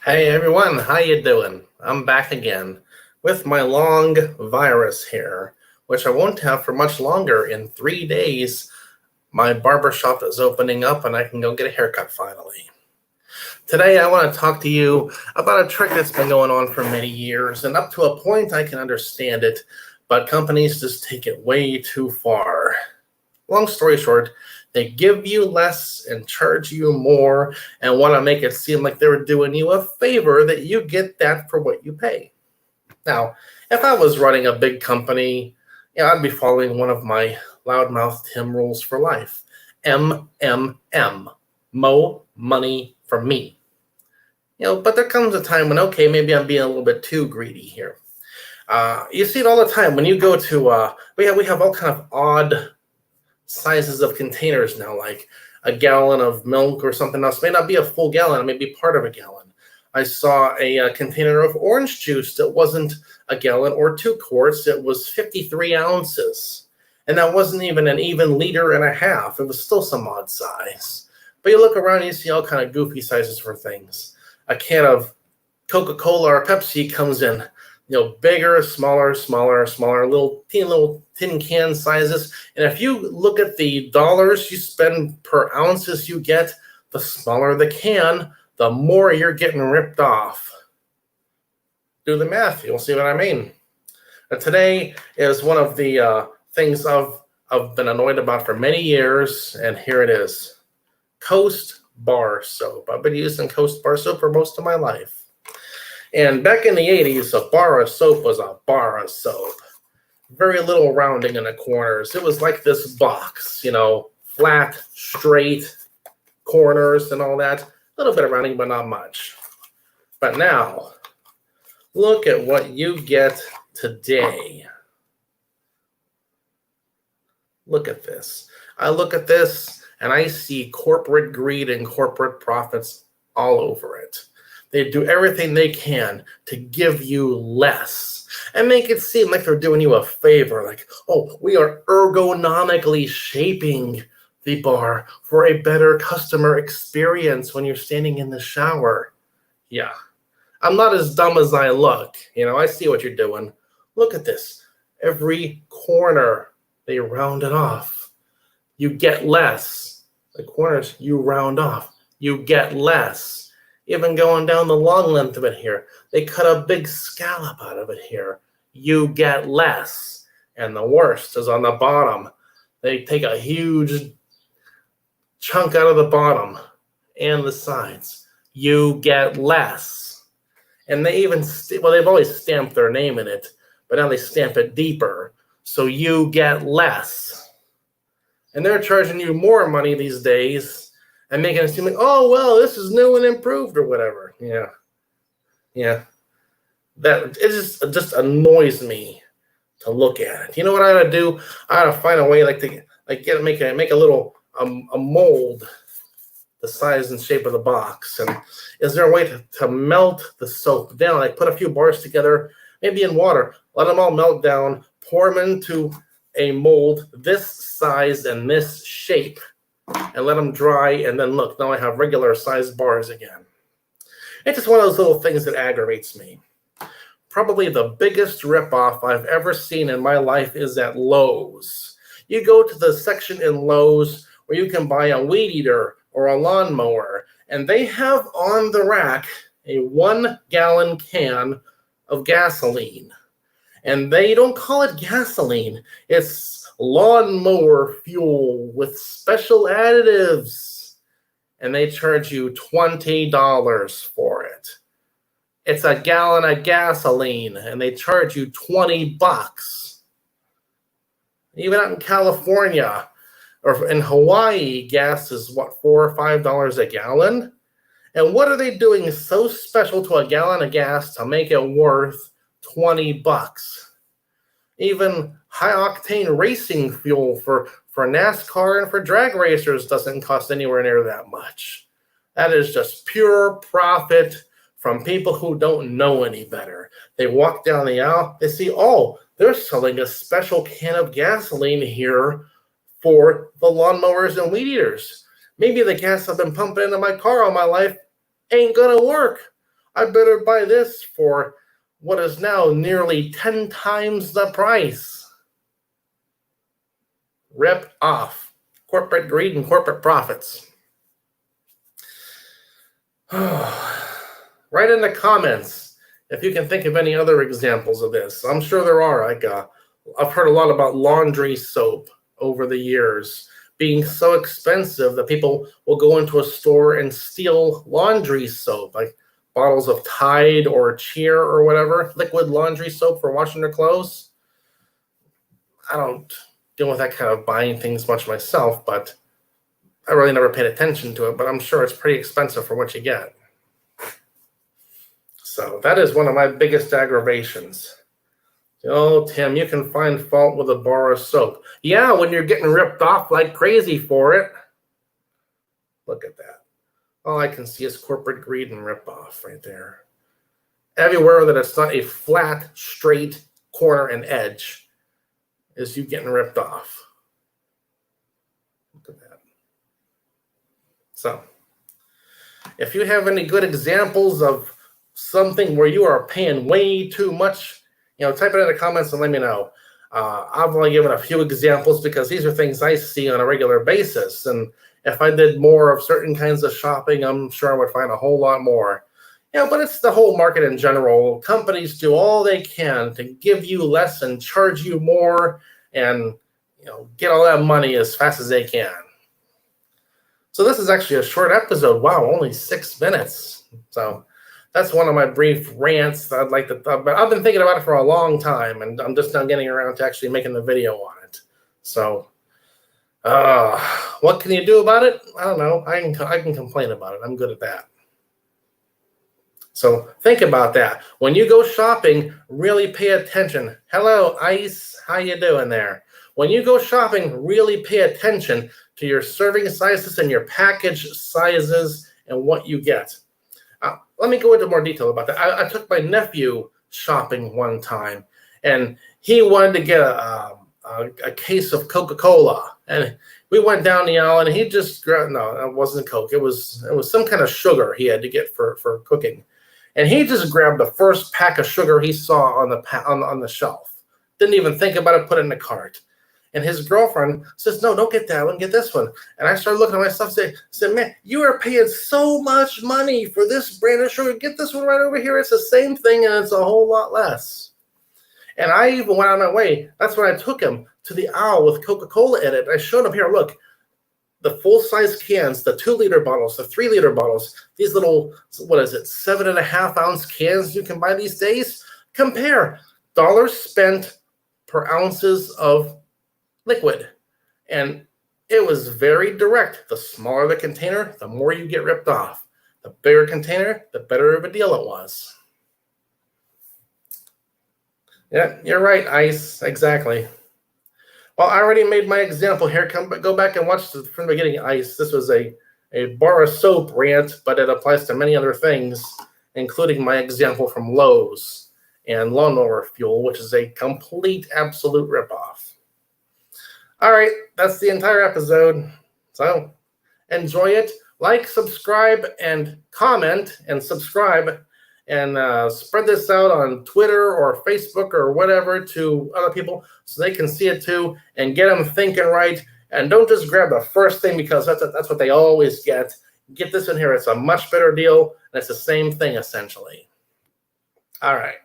Hey everyone, how you doing? I'm back again with my long virus here, which I won't have for much longer. In 3 days, my barbershop is opening up and I can go get a haircut finally. Today, I want to talk to you about a trick that's been going on for many years, and up to a point I can understand it, but companies just take it way too far. Long story short, they give you less and charge you more and want to make it seem like they're doing you a favor that you get that for what you pay. Now, if I was running a big company, I'd be following one of my LoudMouthTim rules for life. MMM, mo money from me. But there comes a time when, okay, maybe I'm being a little bit too greedy here. You see it all the time when you go to, we have all kind of odd sizes of containers now, like a gallon of milk or something else. It may not be a full gallon, it may be part of a gallon. I saw a container of orange juice that wasn't a gallon or 2 quarts, it was 53 ounces. And that wasn't even an even liter and a half. It was still some odd size. But you look around and you see all kind of goofy sizes for things. A can of Coca Cola or Pepsi comes in, bigger, smaller, little tin can sizes. And if you look at the dollars you spend per ounces you get, the smaller the can, the more you're getting ripped off. Do the math, you'll see what I mean. Today is one of the things I've been annoyed about for many years, and here it is. Coast bar soap. I've been using Coast bar soap for most of my life. And back in the 80s, a bar of soap was a bar of soap. Very little rounding in the corners. It was like this box, flat, straight corners and all that. A little bit of rounding, but not much. But now, look at what you get today. Look at this. I look at this and I see corporate greed and corporate profits all over it. They do everything they can to give you less and make it seem like they're doing you a favor. Like, oh, we are ergonomically shaping the bar for a better customer experience when you're standing in the shower. Yeah, I'm not as dumb as I look. I see what you're doing. Look at this. Every corner, they round it off. You get less. The corners, you round off. You get less. Even going down the long length of it here, they cut a big scallop out of it here. You get less. And the worst is on the bottom. They take a huge chunk out of the bottom and the sides. You get less. And they even, they've always stamped their name in it, but now they stamp it deeper. So you get less. And they're charging you more money these days and making it seem like, oh, well, this is new and improved or whatever. Yeah. That it just annoys me to look at it. You know what I ought to do? I ought to find a way make a little a mold the size and shape of the box. And is there a way to melt the soap down? Like put a few bars together, maybe in water, let them all melt down, pour them into a mold this size and this shape, and let them dry, and then look, now I have regular sized bars again. It's just one of those little things that aggravates me. Probably the biggest ripoff I've ever seen in my life is at Lowe's. You go to the section in Lowe's where you can buy a weed eater or a lawnmower, and they have on the rack a 1-gallon can of gasoline. And they don't call it gasoline. It's lawnmower fuel with special additives. And they charge you $20 for it. It's a gallon of gasoline, and they charge you $20. Even out in California or in Hawaii, gas is $4 or $5 a gallon. And what are they doing so special to a gallon of gas to make it worth $20? Even high-octane racing fuel for NASCAR and for drag racers doesn't cost anywhere near that much. That is just pure profit from people who don't know any better. They walk down the aisle, they see, oh, they're selling a special can of gasoline here for the lawnmowers and weed eaters. Maybe the gas I've been pumping into my car all my life ain't gonna work. I better buy this for what is now nearly 10 times the price. Rip off. Corporate greed and corporate profits. Write in the comments if you can think of any other examples of this. I'm sure there are. I've heard a lot about laundry soap over the years being so expensive that people will go into a store and steal laundry soap, like bottles of Tide or Cheer or whatever, liquid laundry soap for washing their clothes. I don't deal with that kind of buying things much myself, but I really never paid attention to it, but I'm sure it's pretty expensive for what you get. So that is one of my biggest aggravations. Oh, Tim, you can find fault with a bar of soap. Yeah, when you're getting ripped off like crazy for it. Look at that. All I can see is corporate greed and ripoff right there. Everywhere that it's not a flat, straight corner and edge is you getting ripped off. Look at that. So, if you have any good examples of something where you are paying way too much, type it in the comments and let me know. I've only given a few examples because these are things I see on a regular basis. And if I did more of certain kinds of shopping, I'm sure I would find a whole lot more. But it's the whole market in general. Companies do all they can to give you less and charge you more and get all that money as fast as they can. So this is actually a short episode. Wow, only 6 minutes. So that's one of my brief rants that I'd like to talk about. I've been thinking about it for a long time, and I'm just now getting around to actually making the video on it. So, what can you do about it? I don't know. I can complain about it. I'm good at that. So think about that. When you go shopping, really pay attention. Hello, Ice. How you doing there? When you go shopping, really pay attention to your serving sizes and your package sizes and what you get. Let me go into more detail about that. I took my nephew shopping one time, and he wanted to get a case of Coca Cola, and we went down the aisle, and he just grabbed, no, it wasn't Coke. It was some kind of sugar he had to get for cooking, and he just grabbed the first pack of sugar he saw on the shelf. Didn't even think about it. Put it in the cart. And his girlfriend says, no, don't get that one, get this one. And I started looking at myself and said, man, you are paying so much money for this brand of sugar. Get this one right over here. It's the same thing, and it's a whole lot less. And I even went out of my way. That's when I took him to the aisle with Coca-Cola in it. I showed him, here, look, the full-size cans, the 2-liter bottles, the 3-liter bottles, these little, 7.5-ounce cans you can buy these days. Compare dollars spent per ounces of liquid, and it was very direct. The smaller the container, the more you get ripped off. The bigger container, the better of a deal it was. Yeah, you're right, Ice. Exactly. Well, I already made my example here. Go back and watch from the beginning, Ice. This was a bar of soap rant, but it applies to many other things, including my example from Lowe's and lawnmower fuel, which is a complete, absolute ripoff. All right, that's the entire episode. So enjoy it. Like, subscribe, and comment, and subscribe, and spread this out on Twitter or Facebook or whatever to other people so they can see it too and get them thinking right. And don't just grab the first thing because that's what they always get. Get this in here. It's a much better deal, and it's the same thing essentially. All right.